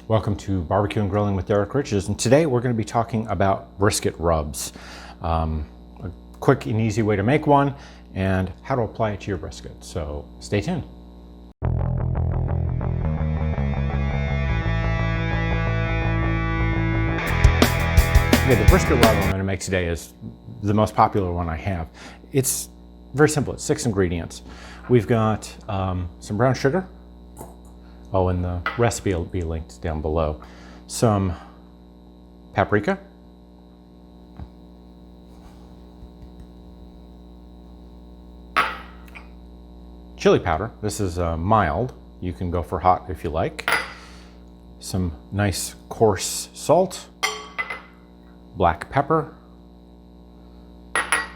Welcome to Barbecue and Grilling with Derek Riches, and today we're going to be talking about brisket rubs. A quick and easy way to make one and how to apply it to your brisket. So stay tuned. Okay, the brisket rub I'm going to make today is the most popular one I have. It's very simple. It's 6 ingredients. We've got some brown sugar. Oh, and the recipe will be linked down below. Some paprika, chili powder. This is mild. You can go for hot if you like. Some nice coarse salt, black pepper,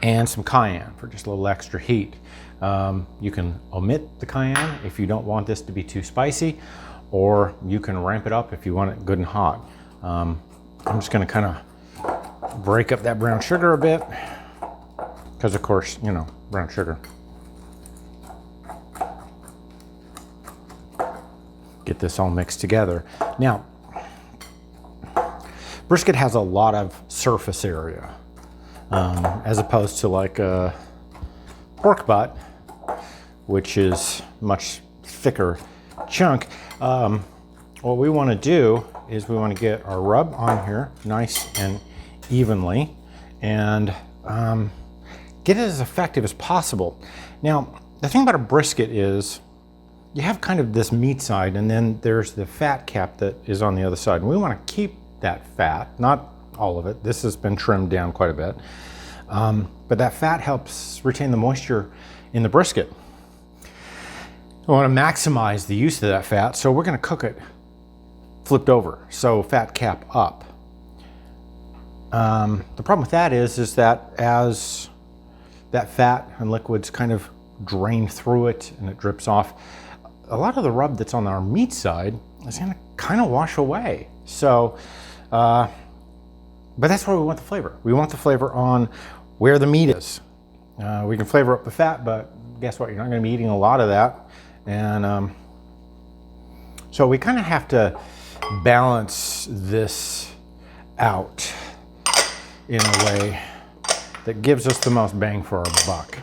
and some cayenne for just a little extra heat. You can omit the cayenne if you don't want this to be too spicy, or you can ramp it up if you want it good and hot. I'm just going to kind of break up that brown sugar a bit, because of course, you know, brown sugar. Get this all mixed together. Now, brisket has a lot of surface area, as opposed to like a pork butt, which is much thicker chunk. What we want to do is we want to get our rub on here nice and evenly and get it as effective as possible. Now, the thing about a brisket is you have kind of this meat side, and then there's the fat cap that is on the other side. And we want to keep that fat, not all of it. This has been trimmed down quite a bit. But that fat helps retain the moisture in the brisket. I want to maximize the use of that fat, so we're going to cook it flipped over, so fat cap up. The problem with that is that as that fat and liquids kind of drain through it and it drips off, a lot of the rub that's on our meat side is going to kind of wash away. So, but that's where we want the flavor. We want the flavor on where the meat is. We can flavor up the fat, but guess what? You're not going to be eating a lot of that. And so we kind of have to balance this out in a way that gives us the most bang for our buck.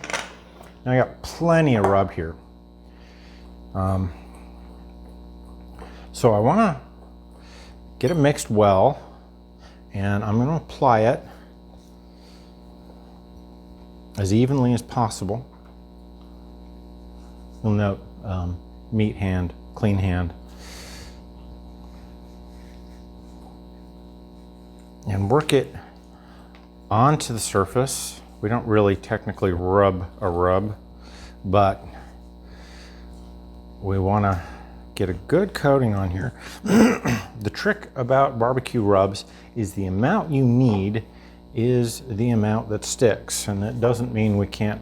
Now I got plenty of rub here. So I want to get it mixed well, and I'm going to apply it as evenly as possible. You'll note meat hand, clean hand. And work it onto the surface. We don't really technically rub a rub, but we want to get a good coating on here. The trick about barbecue rubs is the amount you need is the amount that sticks, and that doesn't mean we can't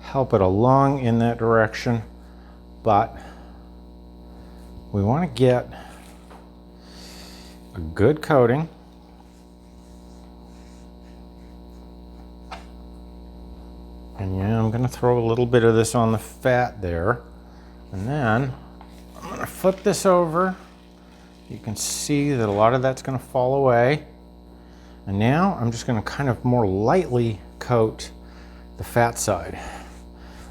help it along in that direction, but we want to get a good coating. And yeah, I'm going to throw a little bit of this on the fat there, and then I'm going to flip this over. You can see that a lot of that's going to fall away. And now I'm just going to kind of more lightly coat the fat side.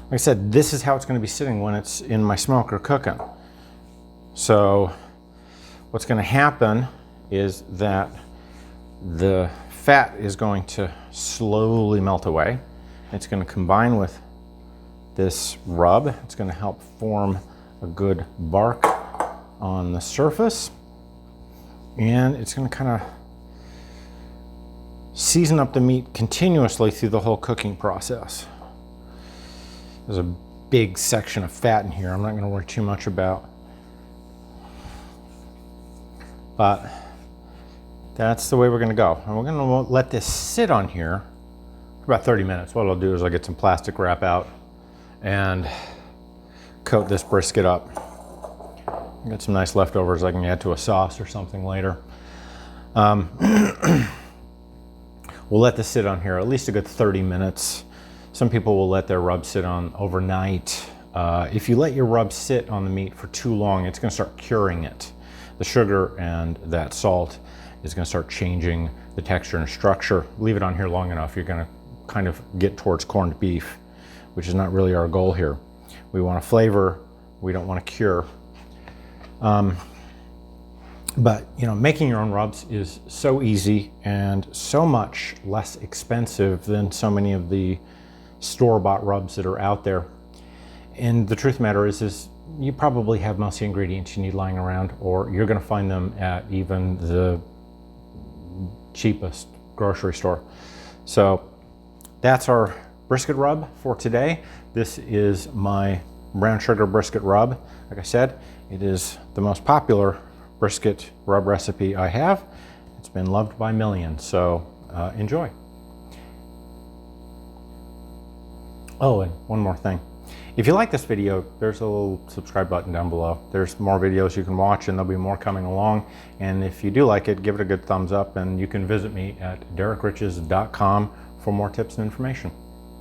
Like I said, this is how it's going to be sitting when it's in my smoker cooking. So what's going to happen is that the fat is going to slowly melt away. It's going to combine with this rub. It's going to help form a good bark on the surface. And it's going to kind of season up the meat continuously through the whole cooking process. There's a big section of fat in here I'm not going to worry too much about. But that's the way we're going to go. And we're going to let this sit on here for about 30 minutes. What I'll do is I'll get some plastic wrap out and coat this brisket up. I got some nice leftovers I can add to a sauce or something later. We'll let this sit on here at least a good 30 minutes. Some people will let their rub sit on overnight. If you let your rub sit on the meat for too long, it's going to start curing it. the sugar and that salt is going to start changing the texture and structure. Leave it on here long enough, you're going to kind of get towards corned beef, which is not really our goal here. We want to flavor, we don't want to cure. But you know, making your own rubs is so easy and so much less expensive than so many of the store-bought rubs that are out there. And the truth of the matter is you probably have most of the ingredients you need lying around, or you're going to find them at even the cheapest grocery store. So that's our brisket rub for today. This is my brown sugar brisket rub. Like I said, it is the most popular brisket rub recipe I have. It's been loved by millions, so enjoy. Oh, and one more thing. If you like this video, there's a little subscribe button down below. There's more videos you can watch, and there'll be more coming along. And if you do like it, give it a good thumbs up, and you can visit me at DerekRiches.com for more tips and information.